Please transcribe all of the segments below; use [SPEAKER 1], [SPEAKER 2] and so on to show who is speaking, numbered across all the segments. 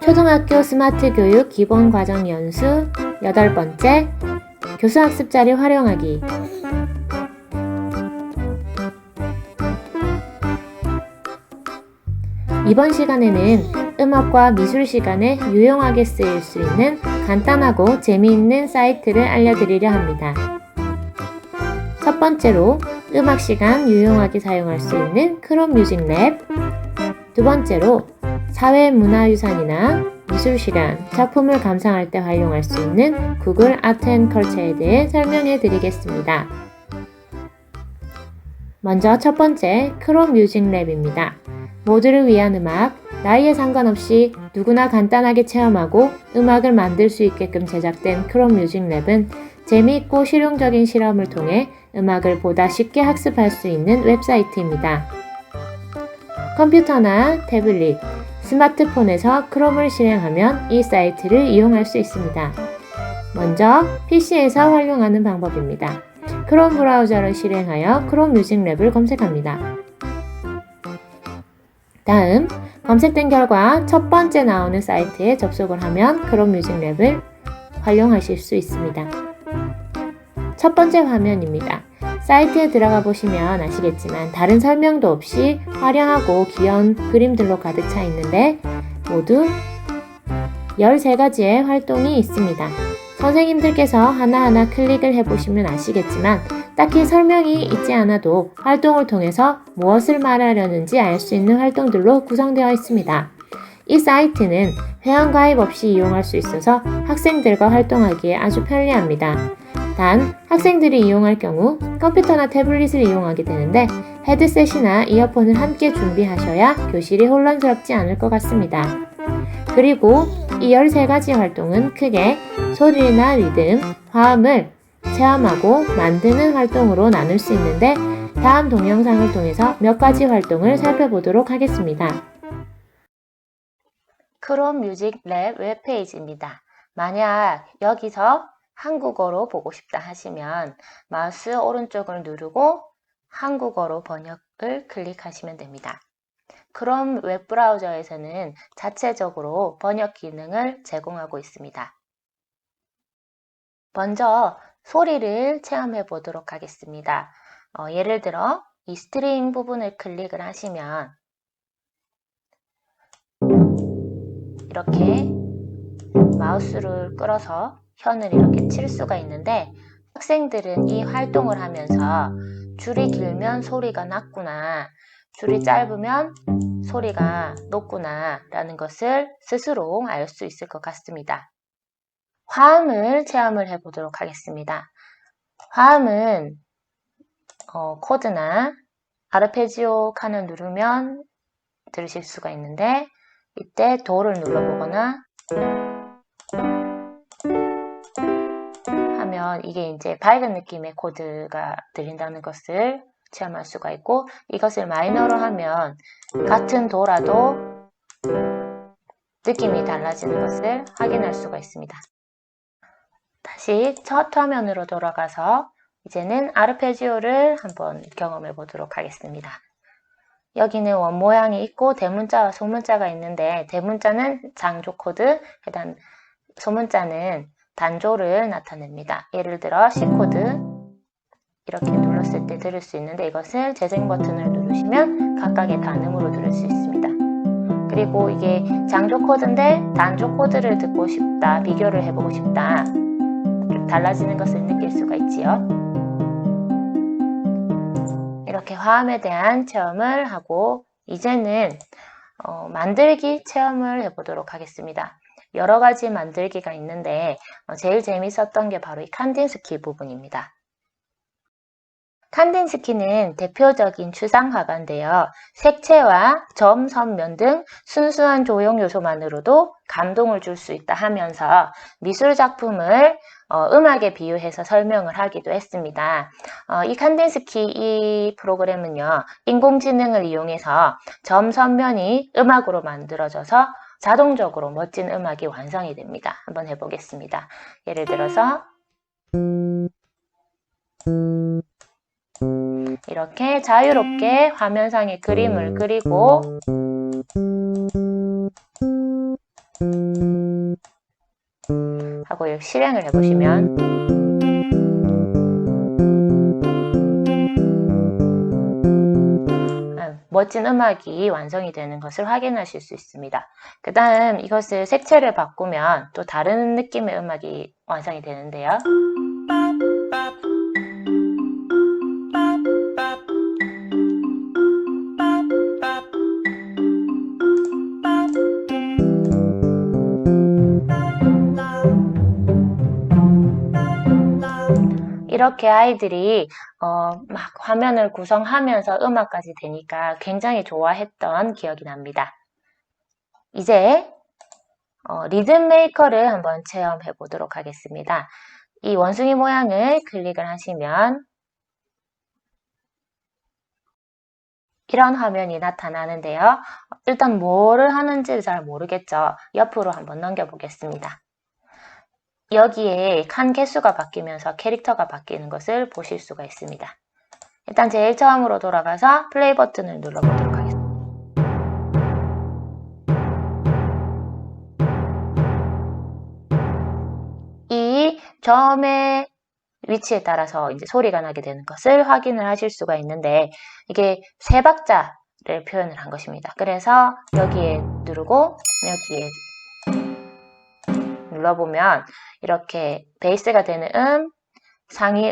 [SPEAKER 1] 초등학교 스마트 교육 기본 과정 연수 8번째 교수학습 자료 활용하기. 이번 시간에는 음악과 미술 시간에 유용하게 쓰일 수 있는 간단하고 재미있는 사이트를 알려드리려 합니다. 첫 번째로 음악 시간 유용하게 사용할 수 있는 크롬 뮤직 랩. 두 번째로 사회문화유산이나 미술 시간, 작품을 감상할 때 활용할 수 있는 구글 아트 앤 컬처에 대해 설명해 드리겠습니다. 먼저 첫 번째 크롬 뮤직 랩입니다. 모두를 위한 음악, 나이에 상관없이 누구나 간단하게 체험하고 음악을 만들 수 있게끔 제작된 크롬 뮤직 랩은 재미있고 실용적인 실험을 통해 음악을 보다 쉽게 학습할 수 있는 웹사이트입니다. 컴퓨터나 태블릿, 스마트폰에서 크롬을 실행하면 이 사이트를 이용할 수 있습니다. 먼저 PC에서 활용하는 방법입니다. 크롬 브라우저를 실행하여 크롬 뮤직 랩을 검색합니다. 다음 검색된 결과 첫 번째 나오는 사이트에 접속을 하면 크롬 뮤직 랩을 활용하실 수 있습니다. 첫 번째 화면입니다. 사이트에 들어가 보시면 아시겠지만 다른 설명도 없이 화려하고 귀여운 그림들로 가득 차 있는데 모두 13가지의 활동이 있습니다. 선생님들께서 하나하나 클릭을 해보시면 아시겠지만 딱히 설명이 있지 않아도 활동을 통해서 무엇을 말하려는지 알 수 있는 활동들로 구성되어 있습니다. 이 사이트는 회원가입 없이 이용할 수 있어서 학생들과 활동하기에 아주 편리합니다. 단, 학생들이 이용할 경우 컴퓨터나 태블릿을 이용하게 되는데 헤드셋이나 이어폰을 함께 준비하셔야 교실이 혼란스럽지 않을 것 같습니다. 그리고 이 13가지 활동은 크게 소리나 리듬, 화음을 체험하고 만드는 활동으로 나눌 수 있는데 다음 동영상을 통해서 몇 가지 활동을 살펴보도록 하겠습니다. 크롬 뮤직 랩 웹페이지입니다. 만약 여기서 한국어로 보고 싶다 하시면 마우스 오른쪽을 누르고 한국어로 번역을 클릭하시면 됩니다. 크롬 웹브라우저에서는 자체적으로 번역 기능을 제공하고 있습니다. 먼저 소리를 체험해 보도록 하겠습니다. 예를 들어 이 스트링 부분을 클릭을 하시면 이렇게 마우스를 끌어서 현을 이렇게 칠 수가 있는데 학생들은 이 활동을 하면서 줄이 길면 소리가 낮구나, 줄이 짧으면 소리가 높구나 라는 것을 스스로 알 수 있을 것 같습니다. 화음을 체험을 해보도록 하겠습니다. 화음은 코드나 아르페지오 칸을 누르면 들으실 수가 있는데 이때 도를 눌러보거나 하면 이게 이제 밝은 느낌의 코드가 들린다는 것을 체험할 수가 있고 이것을 마이너로 하면 같은 도라도 느낌이 달라지는 것을 확인할 수가 있습니다. 다시 첫 화면으로 돌아가서 이제는 아르페지오를 한번 경험해 보도록 하겠습니다. 여기는 원 모양이 있고 대문자와 소문자가 있는데 대문자는 장조 코드, 소문자는 단조를 나타냅니다. 예를 들어 C코드 이렇게 눌렀을 때 들을 수 있는데 이것을 재생 버튼을 누르시면 각각의 단음으로 들을 수 있습니다. 그리고 이게 장조 코드인데 단조 코드를 듣고 싶다, 비교를 해보고 싶다, 달라지는 것을 느낄 수가 있지요. 이렇게 화음에 대한 체험을 하고 이제는 만들기 체험을 해보도록 하겠습니다. 여러 가지 만들기가 있는데 제일 재밌었던 게 바로 이 칸딘스키 부분입니다. 칸딘스키는 대표적인 추상 화가인데요. 색채와 점, 선면 등 순수한 조형 요소만으로도 감동을 줄 수 있다 하면서 미술 작품을 음악에 비유해서 설명을 하기도 했습니다. 이 칸딘스키 이 프로그램은요, 인공지능을 이용해서 점, 선면이 음악으로 만들어져서 자동적으로 멋진 음악이 완성이 됩니다. 한번 해보겠습니다. 예를 들어서 이렇게 자유롭게 화면상에 그림을 그리고 하고 이렇게 실행을 해보시면 멋진 음악이 완성이 되는 것을 확인하실 수 있습니다. 그 다음 이것을 색채를 바꾸면 또 다른 느낌의 음악이 완성이 되는데요. 이렇게 아이들이 막 화면을 구성하면서 음악까지 되니까 굉장히 좋아했던 기억이 납니다. 이제 리듬 메이커를 한번 체험해 보도록 하겠습니다. 이 원숭이 모양을 클릭을 하시면 이런 화면이 나타나는데요. 일단 뭐를 하는지 잘 모르겠죠. 옆으로 한번 넘겨보겠습니다. 여기에 칸 개수가 바뀌면서 캐릭터가 바뀌는 것을 보실 수가 있습니다. 일단 제일 처음으로 돌아가서 플레이 버튼을 눌러보도록 하겠습니다. 이 점의 위치에 따라서 이제 소리가 나게 되는 것을 확인을 하실 수가 있는데 이게 세 박자를 표현을 한 것입니다. 그래서 여기에 누르고 여기에 눌러보면 이렇게 베이스가 되는 상위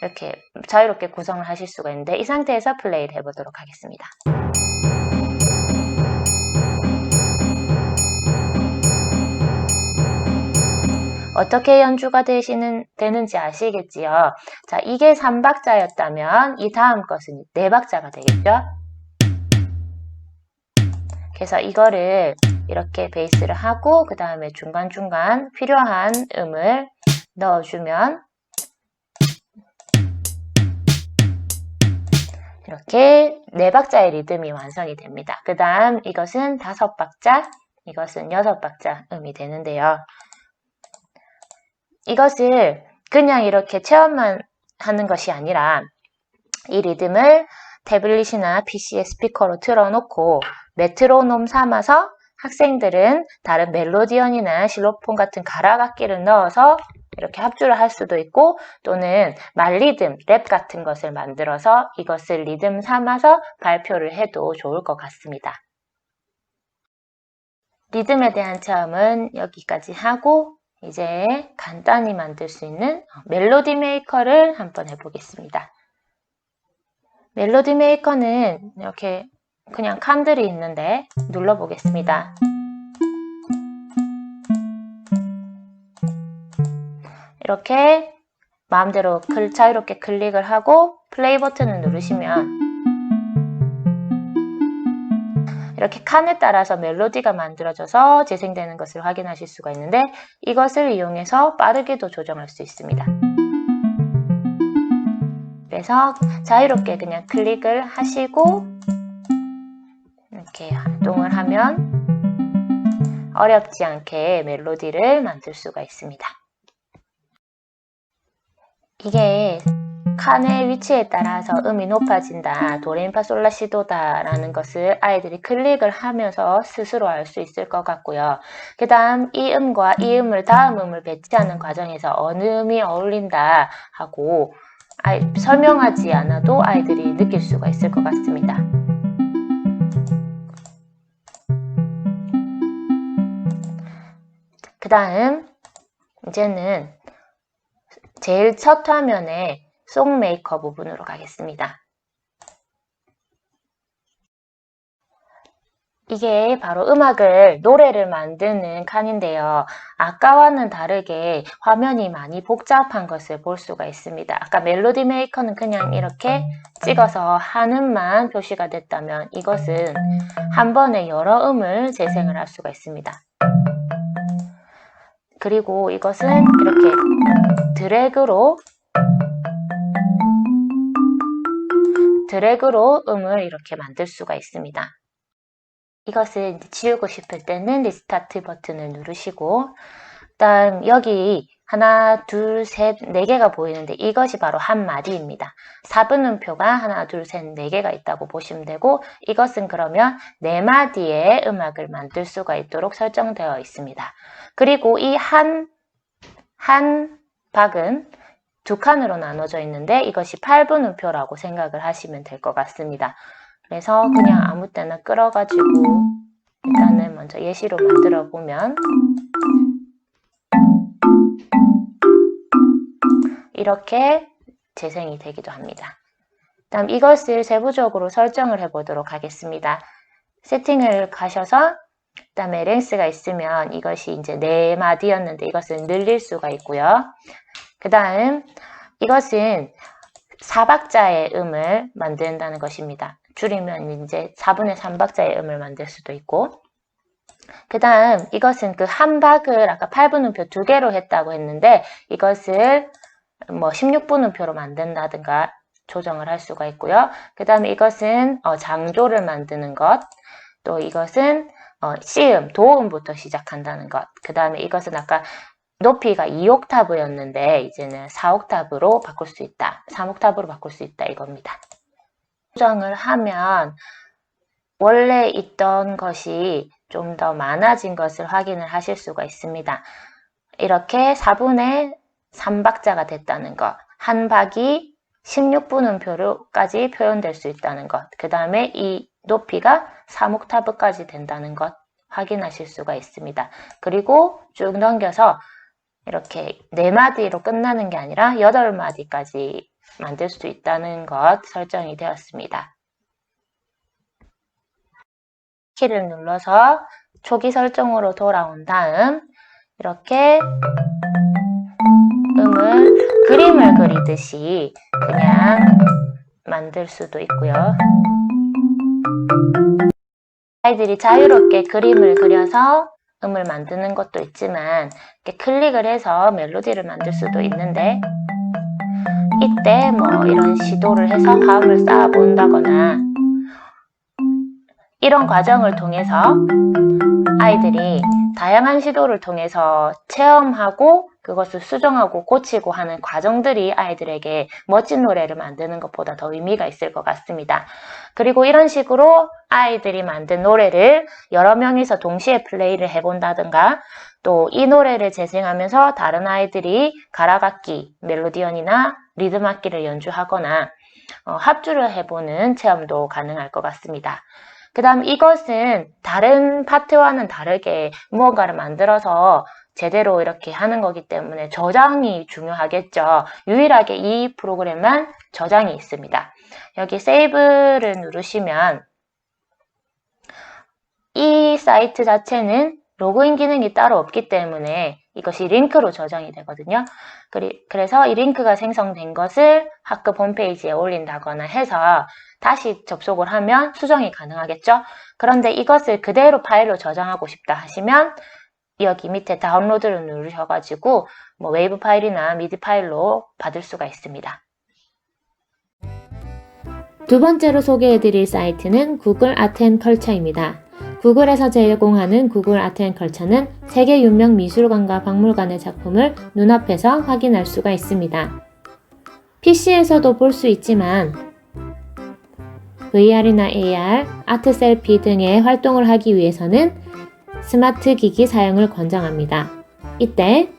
[SPEAKER 1] 이렇게 자유롭게 구성을 하실 수가 있는데 이 상태에서 플레이를 해보도록 하겠습니다. 어떻게 연주가 되는지 아시겠지요? 자, 이게 3박자였다면 이 다음 것은 4박자가 되겠죠? 그래서 이거를 이렇게 베이스를 하고 그 다음에 중간중간 필요한 음을 넣어주면 이렇게 4박자의 리듬이 완성이 됩니다. 그 다음 이것은 5박자, 이것은 6박자 음이 되는데요. 이것을 그냥 이렇게 체험만 하는 것이 아니라 이 리듬을 태블릿이나 PC의 스피커로 틀어놓고 메트로놈 삼아서 학생들은 다른 멜로디언이나 실로폰 같은 가락악기를 넣어서 이렇게 합주를 할 수도 있고 또는 말리듬, 랩 같은 것을 만들어서 이것을 리듬 삼아서 발표를 해도 좋을 것 같습니다. 리듬에 대한 체험은 여기까지 하고 이제 간단히 만들 수 있는 멜로디 메이커를 한번 해보겠습니다. 멜로디 메이커는 이렇게 그냥 칸들이 있는데 눌러보겠습니다. 이렇게 마음대로 자유롭게 클릭을 하고 플레이 버튼을 누르시면 이렇게 칸에 따라서 멜로디가 만들어져서 재생되는 것을 확인하실 수가 있는데 이것을 이용해서 빠르게도 조정할 수 있습니다. 그래서 자유롭게 그냥 클릭을 하시고 이렇게 활동을 하면 어렵지 않게 멜로디를 만들 수가 있습니다. 이게 칸의 위치에 따라서 음이 높아진다, 도레미파솔라시도다 라는 것을 아이들이 클릭을 하면서 스스로 알 수 있을 것 같고요. 그 다음 이 음과 이 음을 다음 음을 배치하는 과정에서 어느 음이 어울린다 하고 설명하지 않아도 아이들이 느낄 수가 있을 것 같습니다. 그 다음 이제는 제일 첫 화면에 송메이커 부분으로 가겠습니다. 이게 바로 노래를 만드는 칸인데요. 아까와는 다르게 화면이 많이 복잡한 것을 볼 수가 있습니다. 아까 멜로디 메이커는 그냥 이렇게 찍어서 한 음만 표시가 됐다면 이것은 한 번에 여러 음을 재생을 할 수가 있습니다. 그리고 이것은 이렇게 드래그로 음을 이렇게 만들 수가 있습니다. 이것을 지우고 싶을 때는 리스타트 버튼을 누르시고 일단 여기 하나, 둘, 셋, 네 개가 보이는데 이것이 바로 한 마디입니다. 4분음표가 하나, 둘, 셋, 네 개가 있다고 보시면 되고 이것은 그러면 네 마디의 음악을 만들 수가 있도록 설정되어 있습니다. 그리고 이 한 박은 두 칸으로 나눠져 있는데 이것이 8분음표라고 생각을 하시면 될 것 같습니다. 그래서 그냥 아무 때나 끌어가지고 일단은 먼저 예시로 만들어 보면 이렇게 재생이 되기도 합니다. 다음 이것을 세부적으로 설정을 해보도록 하겠습니다. 세팅을 가셔서 그다음에 랭스가 있으면 이것이 이제 4마디였는데 이것을 늘릴 수가 있고요. 그 다음 이것은 4박자의 음을 만든다는 것입니다. 줄이면 이제 4분의 3박자의 음을 만들 수도 있고 그 다음 이것은 그 한 박을 아까 8분음표 2개로 했다고 했는데 이것을 뭐 16분음표로 만든다든가 조정을 할 수가 있고요. 그 다음에 이것은 장조를 만드는 것, 또 이것은 C음, 도음부터 시작한다는 것, 그 다음에 이것은 아까 높이가 2옥타브였는데 이제는 4옥타브로 바꿀 수 있다, 3옥타브로 바꿀 수 있다 이겁니다. 조정을 하면 원래 있던 것이 좀 더 많아진 것을 확인을 하실 수가 있습니다. 이렇게 4분의 3박자가 됐다는 것, 한 박이 16분음표로까지 표현될 수 있다는 것, 그 다음에 이 높이가 3옥타브까지 된다는 것 확인하실 수가 있습니다. 그리고 쭉 넘겨서 이렇게 4마디로 끝나는 게 아니라 8마디까지 만들 수 있다는 것 설정이 되었습니다. 키를 눌러서 초기 설정으로 돌아온 다음 이렇게 그림을 그리듯이 그냥 만들 수도 있고요. 아이들이 자유롭게 그림을 그려서 음을 만드는 것도 있지만 이렇게 클릭을 해서 멜로디를 만들 수도 있는데 이때 뭐 이런 시도를 해서 화음을 쌓아 본다거나 이런 과정을 통해서 아이들이 다양한 시도를 통해서 체험하고 그것을 수정하고 고치고 하는 과정들이 아이들에게 멋진 노래를 만드는 것보다 더 의미가 있을 것 같습니다. 그리고 이런 식으로 아이들이 만든 노래를 여러 명이서 동시에 플레이를 해본다든가 또 이 노래를 재생하면서 다른 아이들이 가락악기, 멜로디언이나 리듬악기를 연주하거나 합주를 해보는 체험도 가능할 것 같습니다. 그 다음 이것은 다른 파트와는 다르게 무언가를 만들어서 제대로 이렇게 하는 거기 때문에 저장이 중요하겠죠. 유일하게 이 프로그램만 저장이 있습니다. 여기 세이브를 누르시면 이 사이트 자체는 로그인 기능이 따로 없기 때문에 이것이 링크로 저장이 되거든요. 그래서 이 링크가 생성된 것을 학급 홈페이지에 올린다거나 해서 다시 접속을 하면 수정이 가능하겠죠. 그런데 이것을 그대로 파일로 저장하고 싶다 하시면 여기 밑에 다운로드를 누르셔가지고 뭐 웨이브 파일이나 미디 파일로 받을 수가 있습니다.
[SPEAKER 2] 두 번째로 소개해드릴 사이트는 구글 아트앤컬처입니다. 구글에서 제공하는 구글 아트앤컬처는 세계 유명 미술관과 박물관의 작품을 눈앞에서 확인할 수가 있습니다. PC에서도 볼 수 있지만 VR이나 AR, 아트 셀피 등의 활동을 하기 위해서는 스마트 기기 사용을 권장합니다. 이때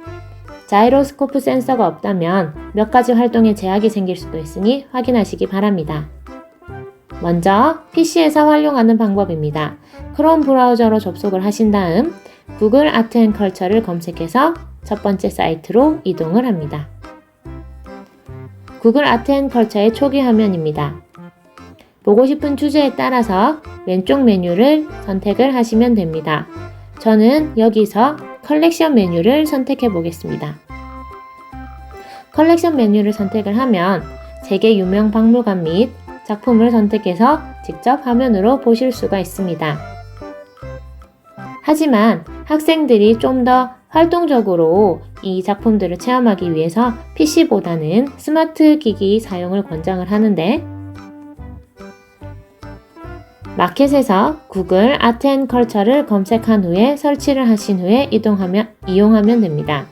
[SPEAKER 2] 자이로스코프 센서가 없다면 몇 가지 활동에 제약이 생길 수도 있으니 확인하시기 바랍니다. 먼저 PC에서 활용하는 방법입니다. 크롬 브라우저로 접속을 하신 다음 구글 아트앤컬처를 검색해서 첫 번째 사이트로 이동을 합니다. 구글 아트앤컬처의 초기 화면입니다. 보고 싶은 주제에 따라서 왼쪽 메뉴를 선택을 하시면 됩니다. 저는 여기서 컬렉션 메뉴를 선택해 보겠습니다. 컬렉션 메뉴를 선택을 하면 세계 유명 박물관 및 작품을 선택해서 직접 화면으로 보실 수가 있습니다. 하지만 학생들이 좀 더 활동적으로 이 작품들을 체험하기 위해서 PC보다는 스마트 기기 사용을 권장을 하는데 마켓에서 구글 아트앤컬처를 검색한 후에 설치를 하신 후에 이용하면 됩니다.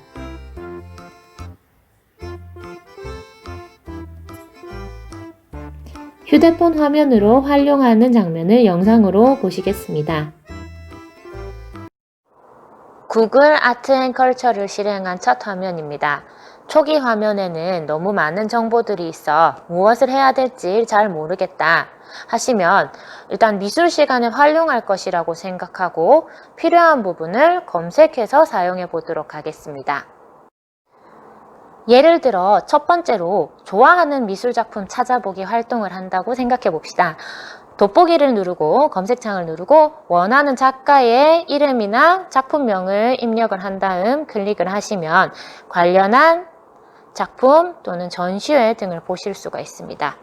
[SPEAKER 2] 휴대폰 화면으로 활용하는 장면을 영상으로 보시겠습니다.
[SPEAKER 1] 구글 아트 앤 컬처를 실행한 첫 화면입니다. 초기 화면에는 너무 많은 정보들이 있어 무엇을 해야 될지 잘 모르겠다 하시면 일단 미술 시간에 활용할 것이라고 생각하고 필요한 부분을 검색해서 사용해 보도록 하겠습니다. 예를 들어 첫 번째로 좋아하는 미술 작품 찾아보기 활동을 한다고 생각해 봅시다. 돋보기를 누르고 검색창을 누르고 원하는 작가의 이름이나 작품명을 입력을 한 다음 클릭을 하시면 관련한 작품 또는 전시회 등을 보실 수가 있습니다.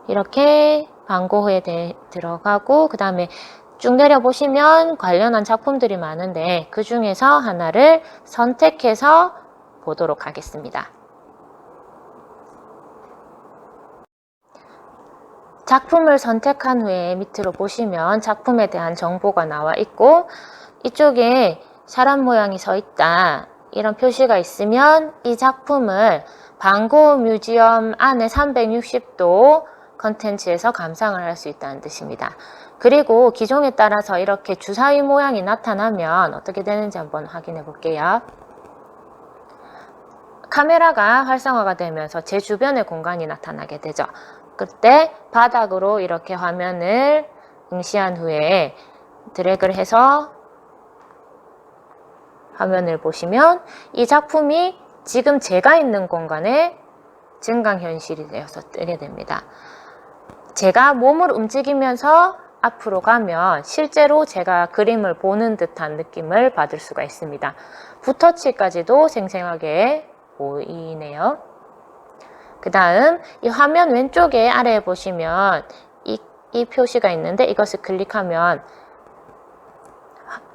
[SPEAKER 1] 이렇게 광고에 들어가고 그 다음에 쭉 내려보시면 관련한 작품들이 많은데 그 중에서 하나를 선택해서 보도록 하겠습니다. 작품을 선택한 후에 밑으로 보시면 작품에 대한 정보가 나와 있고 이쪽에 사람 모양이 서 있다 이런 표시가 있으면 이 작품을 반고 뮤지엄 안에 360도 컨텐츠에서 감상을 할 수 있다는 뜻입니다. 그리고 기종에 따라서 이렇게 주사위 모양이 나타나면 어떻게 되는지 한번 확인해 볼게요. 카메라가 활성화가 되면서 제 주변의 공간이 나타나게 되죠. 그때 바닥으로 이렇게 화면을 응시한 후에 드래그를 해서 화면을 보시면 이 작품이 지금 제가 있는 공간에 증강현실이 되어서 뜨게 됩니다. 제가 몸을 움직이면서 앞으로 가면 실제로 제가 그림을 보는 듯한 느낌을 받을 수가 있습니다. 붓터치까지도 생생하게 보이네요. 그 다음 이 화면 왼쪽에 아래에 보시면 이 표시가 있는데 이것을 클릭하면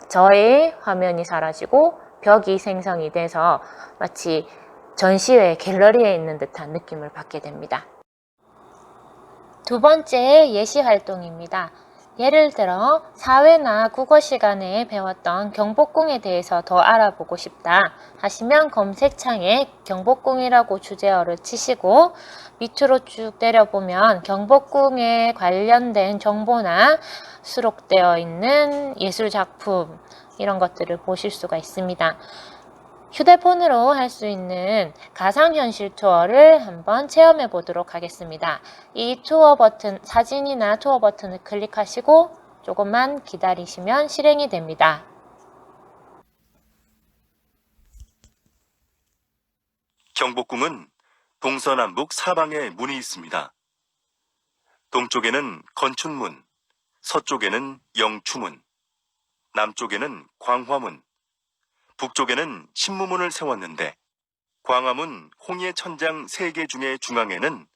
[SPEAKER 1] 저의 화면이 사라지고 벽이 생성이 돼서 마치 전시회 갤러리에 있는 듯한 느낌을 받게 됩니다. 두 번째 예시 활동입니다. 예를 들어 사회나 국어 시간에 배웠던 경복궁에 대해서 더 알아보고 싶다 하시면 검색창에 경복궁이라고 주제어를 치시고 밑으로 쭉 내려보면 경복궁에 관련된 정보나 수록되어 있는 예술작품 이런 것들을 보실 수가 있습니다. 휴대폰으로 할 수 있는 가상현실 투어를 한번 체험해 보도록 하겠습니다. 이 투어 버튼, 사진이나 투어 버튼을 클릭하시고 조금만 기다리시면 실행이 됩니다.
[SPEAKER 3] 경복궁은 동서남북 사방에 문이 있습니다. 동쪽에는 건춘문, 서쪽에는 영추문, 남쪽에는 광화문, 북쪽에는 신무문을 세웠는데 광화문 홍예 천장 3개 중에 중앙에는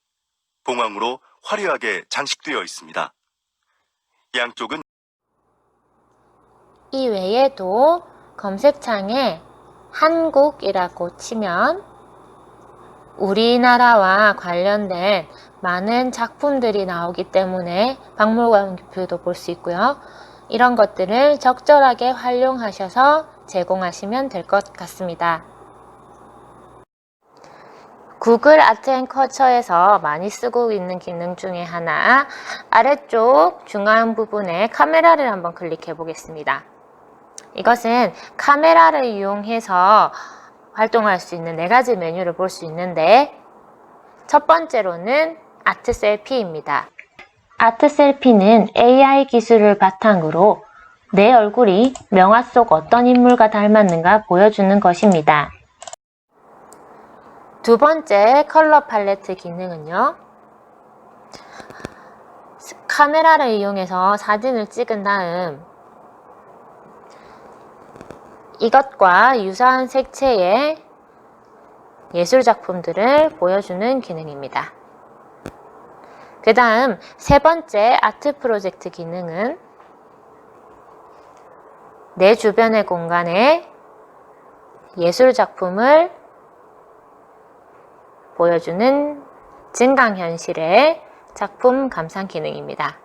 [SPEAKER 3] 봉황으로 화려하게 장식되어 있습니다. 양쪽은
[SPEAKER 1] 이 외에도 검색창에 한국이라고 치면 우리나라와 관련된 많은 작품들이 나오기 때문에 박물관표도 볼 수 있고요. 이런 것들을 적절하게 활용하셔서 제공하시면 될 것 같습니다. 구글 아트 앤 컬처에서 많이 쓰고 있는 기능 중에 하나, 아래쪽 중앙 부분에 카메라를 한번 클릭해 보겠습니다. 이것은 카메라를 이용해서 활동할 수 있는 4가지 메뉴를 볼 수 있는데 첫 번째로는 아트 셀피입니다. 아트 셀피는 AI 기술을 바탕으로 내 얼굴이 명화 속 어떤 인물과 닮았는가 보여주는 것입니다. 두 번째 컬러 팔레트 기능은요. 카메라를 이용해서 사진을 찍은 다음 이것과 유사한 색채의 예술 작품들을 보여주는 기능입니다. 그 다음 세 번째 아트 프로젝트 기능은 내 주변의 공간에 예술 작품을 보여주는 증강현실의 작품 감상 기능입니다.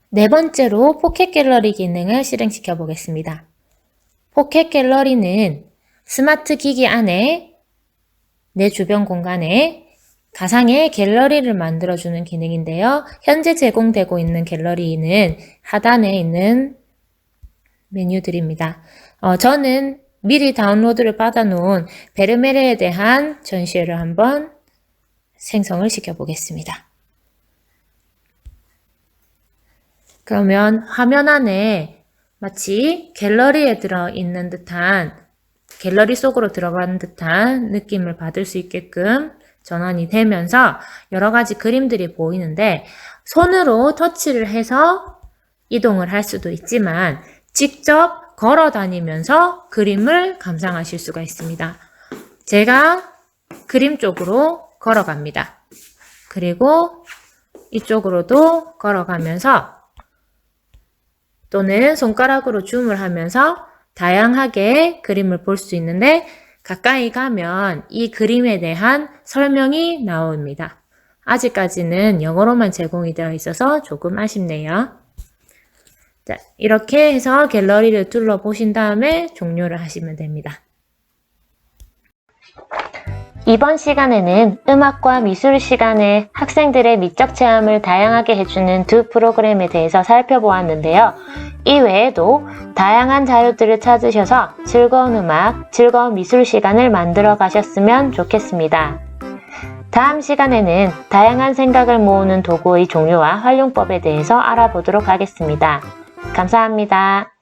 [SPEAKER 2] 네 번째로 포켓 갤러리 기능을 실행시켜 보겠습니다. 포켓 갤러리는 스마트 기기 안에 내 주변 공간에 가상의 갤러리를 만들어주는 기능인데요. 현재 제공되고 있는 갤러리는 하단에 있는 메뉴들입니다. 저는 미리 다운로드를 받아놓은 베르메르에 대한 전시회를 한번 생성을 시켜보겠습니다. 그러면 화면 안에 마치 갤러리에 들어있는 듯한, 갤러리 속으로 들어가는 듯한 느낌을 받을 수 있게끔 전환이 되면서 여러 가지 그림들이 보이는데, 손으로 터치를 해서 이동을 할 수도 있지만 직접 걸어 다니면서 그림을 감상하실 수가 있습니다. 제가 그림 쪽으로 걸어갑니다. 그리고 이쪽으로도 걸어가면서 또는 손가락으로 줌을 하면서 다양하게 그림을 볼 수 있는데, 가까이 가면 이 그림에 대한 설명이 나옵니다. 아직까지는 영어로만 제공이 되어 있어서 조금 아쉽네요. 자, 이렇게 해서 갤러리를 둘러보신 다음에 종료를 하시면 됩니다.
[SPEAKER 1] 이번 시간에는 음악과 미술 시간에 학생들의 미적 체험을 다양하게 해주는 두 프로그램에 대해서 살펴보았는데요. 이외에도 다양한 자료들을 찾으셔서 즐거운 음악, 즐거운 미술 시간을 만들어 가셨으면 좋겠습니다. 다음 시간에는 다양한 생각을 모으는 도구의 종류와 활용법에 대해서 알아보도록 하겠습니다. 감사합니다.